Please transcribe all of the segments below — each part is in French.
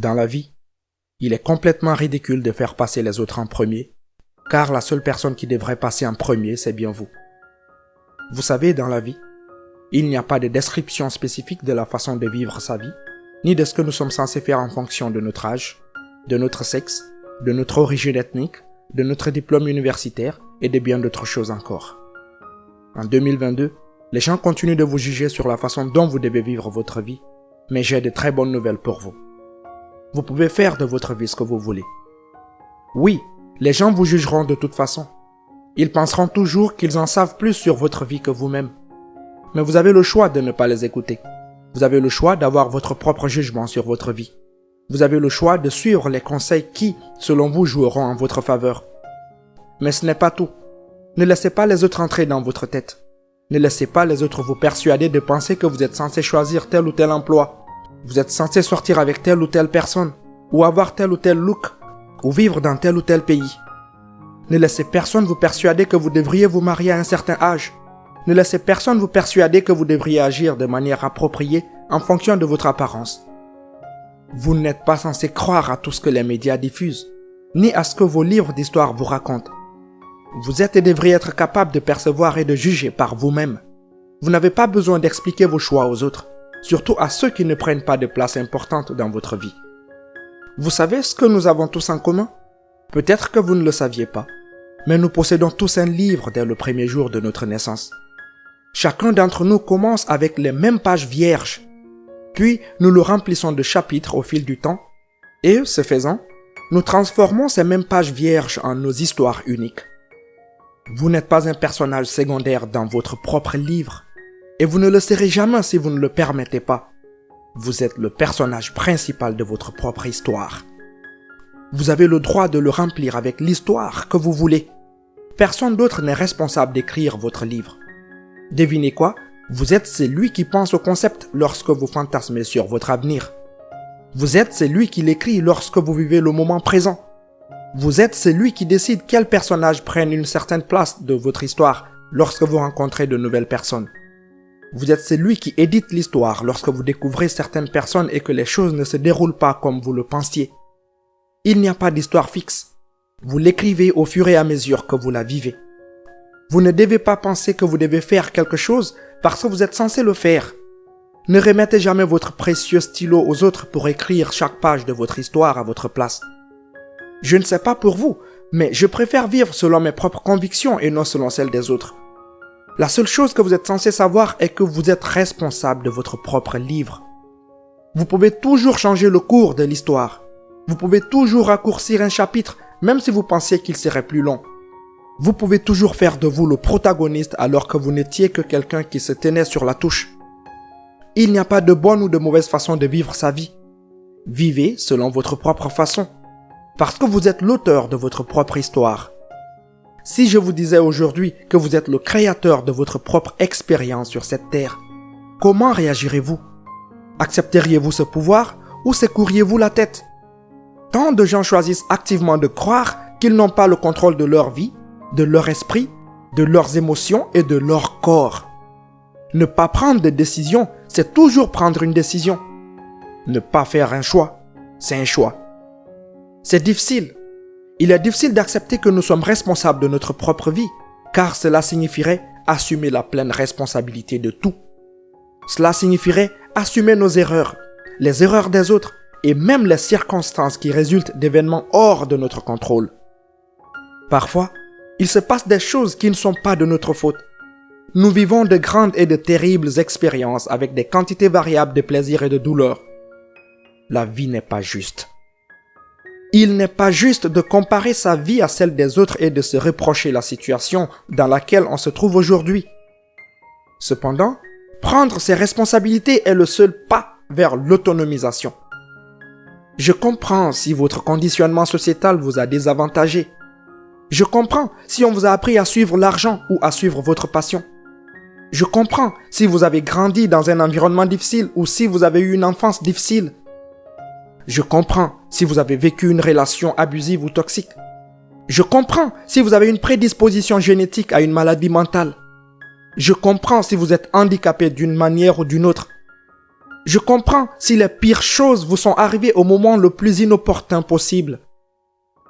Dans la vie, il est complètement ridicule de faire passer les autres en premier, car la seule personne qui devrait passer en premier, c'est bien vous. Vous savez, dans la vie, il n'y a pas de description spécifique de la façon de vivre sa vie, ni de ce que nous sommes censés faire en fonction de notre âge, de notre sexe, de notre origine ethnique, de notre diplôme universitaire et de bien d'autres choses encore. En 2022, les gens continuent de vous juger sur la façon dont vous devez vivre votre vie, mais j'ai de très bonnes nouvelles pour vous. Vous pouvez faire de votre vie ce que vous voulez. Oui, les gens vous jugeront de toute façon. Ils penseront toujours qu'ils en savent plus sur votre vie que vous-même. Mais vous avez le choix de ne pas les écouter. Vous avez le choix d'avoir votre propre jugement sur votre vie. Vous avez le choix de suivre les conseils qui, selon vous, joueront en votre faveur. Mais ce n'est pas tout. Ne laissez pas les autres entrer dans votre tête. Ne laissez pas les autres vous persuader de penser que vous êtes censé choisir tel ou tel emploi. Vous êtes censé sortir avec telle ou telle personne, ou avoir tel ou tel look, ou vivre dans tel ou tel pays. Ne laissez personne vous persuader que vous devriez vous marier à un certain âge. Ne laissez personne vous persuader que vous devriez agir de manière appropriée en fonction de votre apparence. Vous n'êtes pas censé croire à tout ce que les médias diffusent, ni à ce que vos livres d'histoire vous racontent. Vous êtes et devriez être capable de percevoir et de juger par vous-même. Vous n'avez pas besoin d'expliquer vos choix aux autres, surtout à ceux qui ne prennent pas de place importante dans votre vie. Vous savez ce que nous avons tous en commun? Peut-être que vous ne le saviez pas, mais nous possédons tous un livre dès le premier jour de notre naissance. Chacun d'entre nous commence avec les mêmes pages vierges, puis nous le remplissons de chapitres au fil du temps, et, ce faisant, nous transformons ces mêmes pages vierges en nos histoires uniques. Vous n'êtes pas un personnage secondaire dans votre propre livre, et vous ne le serez jamais si vous ne le permettez pas. Vous êtes le personnage principal de votre propre histoire. Vous avez le droit de le remplir avec l'histoire que vous voulez. Personne d'autre n'est responsable d'écrire votre livre. Devinez quoi? Vous êtes celui qui pense au concept lorsque vous fantasmez sur votre avenir. Vous êtes celui qui l'écrit lorsque vous vivez le moment présent. Vous êtes celui qui décide quel personnage prenne une certaine place de votre histoire lorsque vous rencontrez de nouvelles personnes. Vous êtes celui qui édite l'histoire lorsque vous découvrez certaines personnes et que les choses ne se déroulent pas comme vous le pensiez. Il n'y a pas d'histoire fixe. Vous l'écrivez au fur et à mesure que vous la vivez. Vous ne devez pas penser que vous devez faire quelque chose parce que vous êtes censé le faire. Ne remettez jamais votre précieux stylo aux autres pour écrire chaque page de votre histoire à votre place. Je ne sais pas pour vous, mais je préfère vivre selon mes propres convictions et non selon celles des autres. La seule chose que vous êtes censé savoir est que vous êtes responsable de votre propre livre. Vous pouvez toujours changer le cours de l'histoire. Vous pouvez toujours raccourcir un chapitre, même si vous pensiez qu'il serait plus long. Vous pouvez toujours faire de vous le protagoniste alors que vous n'étiez que quelqu'un qui se tenait sur la touche. Il n'y a pas de bonne ou de mauvaise façon de vivre sa vie. Vivez selon votre propre façon, parce que vous êtes l'auteur de votre propre histoire. Si je vous disais aujourd'hui que vous êtes le créateur de votre propre expérience sur cette terre, comment réagirez-vous? Accepteriez-vous ce pouvoir ou secoueriez-vous la tête? Tant de gens choisissent activement de croire qu'ils n'ont pas le contrôle de leur vie, de leur esprit, de leurs émotions et de leur corps. Ne pas prendre de décision, c'est toujours prendre une décision. Ne pas faire un choix, c'est un choix. C'est difficile. Il est difficile d'accepter que nous sommes responsables de notre propre vie, car cela signifierait assumer la pleine responsabilité de tout. Cela signifierait assumer nos erreurs, les erreurs des autres, et même les circonstances qui résultent d'événements hors de notre contrôle. Parfois, il se passe des choses qui ne sont pas de notre faute. Nous vivons de grandes et de terribles expériences avec des quantités variables de plaisir et de douleur. La vie n'est pas juste. Il n'est pas juste de comparer sa vie à celle des autres et de se reprocher la situation dans laquelle on se trouve aujourd'hui. Cependant, prendre ses responsabilités est le seul pas vers l'autonomisation. Je comprends si votre conditionnement sociétal vous a désavantagé. Je comprends si on vous a appris à suivre l'argent ou à suivre votre passion. Je comprends si vous avez grandi dans un environnement difficile ou si vous avez eu une enfance difficile. Je comprends si vous avez vécu une relation abusive ou toxique. Je comprends si vous avez une prédisposition génétique à une maladie mentale. Je comprends si vous êtes handicapé d'une manière ou d'une autre. Je comprends si les pires choses vous sont arrivées au moment le plus inopportun possible.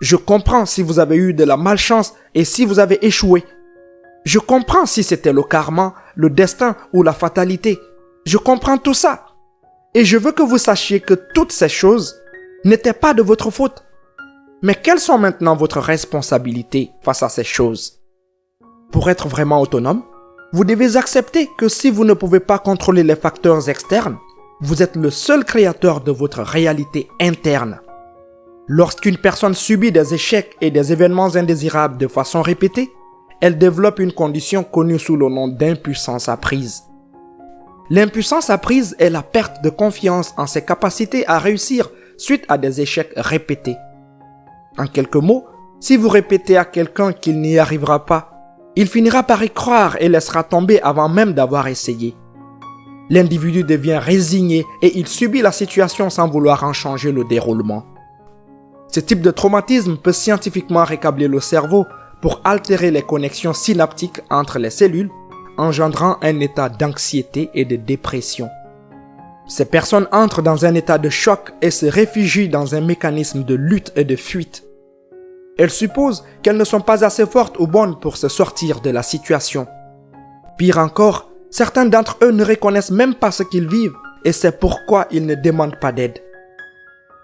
Je comprends si vous avez eu de la malchance et si vous avez échoué. Je comprends si c'était le karma, le destin ou la fatalité. Je comprends tout ça. Et je veux que vous sachiez que toutes ces choses n'étaient pas de votre faute. Mais quelles sont maintenant votre responsabilité face à ces choses? Pour être vraiment autonome, vous devez accepter que si vous ne pouvez pas contrôler les facteurs externes, vous êtes le seul créateur de votre réalité interne. Lorsqu'une personne subit des échecs et des événements indésirables de façon répétée, elle développe une condition connue sous le nom d'impuissance apprise. L'impuissance apprise est la perte de confiance en ses capacités à réussir suite à des échecs répétés. En quelques mots, si vous répétez à quelqu'un qu'il n'y arrivera pas, il finira par y croire et laissera tomber avant même d'avoir essayé. L'individu devient résigné et il subit la situation sans vouloir en changer le déroulement. Ce type de traumatisme peut scientifiquement récabler le cerveau pour altérer les connexions synaptiques entre les cellules, engendrant un état d'anxiété et de dépression. Ces personnes entrent dans un état de choc et se réfugient dans un mécanisme de lutte et de fuite. Elles supposent qu'elles ne sont pas assez fortes ou bonnes pour se sortir de la situation. Pire encore, certains d'entre eux ne reconnaissent même pas ce qu'ils vivent et c'est pourquoi ils ne demandent pas d'aide.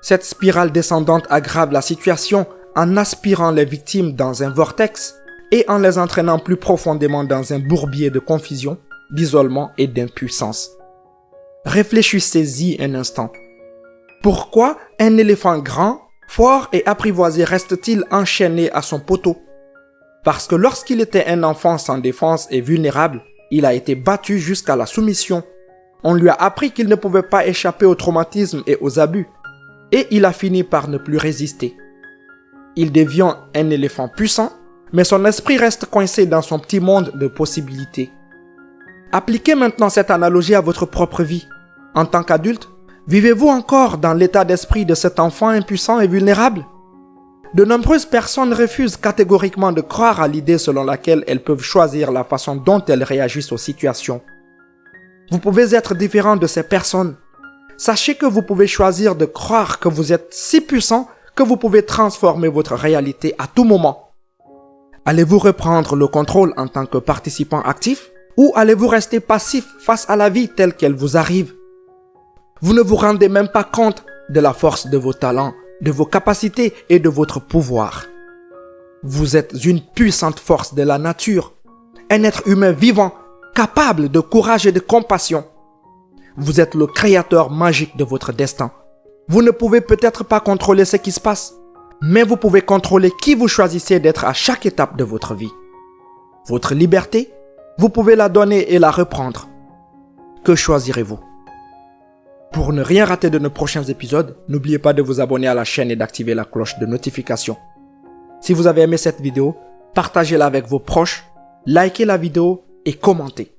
Cette spirale descendante aggrave la situation en aspirant les victimes dans un vortex et en les entraînant plus profondément dans un bourbier de confusion, d'isolement et d'impuissance. Réfléchissez-y un instant. Pourquoi un éléphant grand, fort et apprivoisé reste-t-il enchaîné à son poteau? Parce que lorsqu'il était un enfant sans défense et vulnérable, il a été battu jusqu'à la soumission. On lui a appris qu'il ne pouvait pas échapper au traumatisme et aux abus. Et il a fini par ne plus résister. Il devient un éléphant puissant, mais son esprit reste coincé dans son petit monde de possibilités. Appliquez maintenant cette analogie à votre propre vie. En tant qu'adulte, vivez-vous encore dans l'état d'esprit de cet enfant impuissant et vulnérable? De nombreuses personnes refusent catégoriquement de croire à l'idée selon laquelle elles peuvent choisir la façon dont elles réagissent aux situations. Vous pouvez être différent de ces personnes. Sachez que vous pouvez choisir de croire que vous êtes si puissant que vous pouvez transformer votre réalité à tout moment. Allez-vous reprendre le contrôle en tant que participant actif ou allez-vous rester passif face à la vie telle qu'elle vous arrive? Vous ne vous rendez même pas compte de la force de vos talents, de vos capacités et de votre pouvoir. Vous êtes une puissante force de la nature, un être humain vivant, capable de courage et de compassion. Vous êtes le créateur magique de votre destin. Vous ne pouvez peut-être pas contrôler ce qui se passe, mais vous pouvez contrôler qui vous choisissez d'être à chaque étape de votre vie. Votre liberté, vous pouvez la donner et la reprendre. Que choisirez-vous? Pour ne rien rater de nos prochains épisodes, n'oubliez pas de vous abonner à la chaîne et d'activer la cloche de notification. Si vous avez aimé cette vidéo, partagez-la avec vos proches, likez la vidéo et commentez.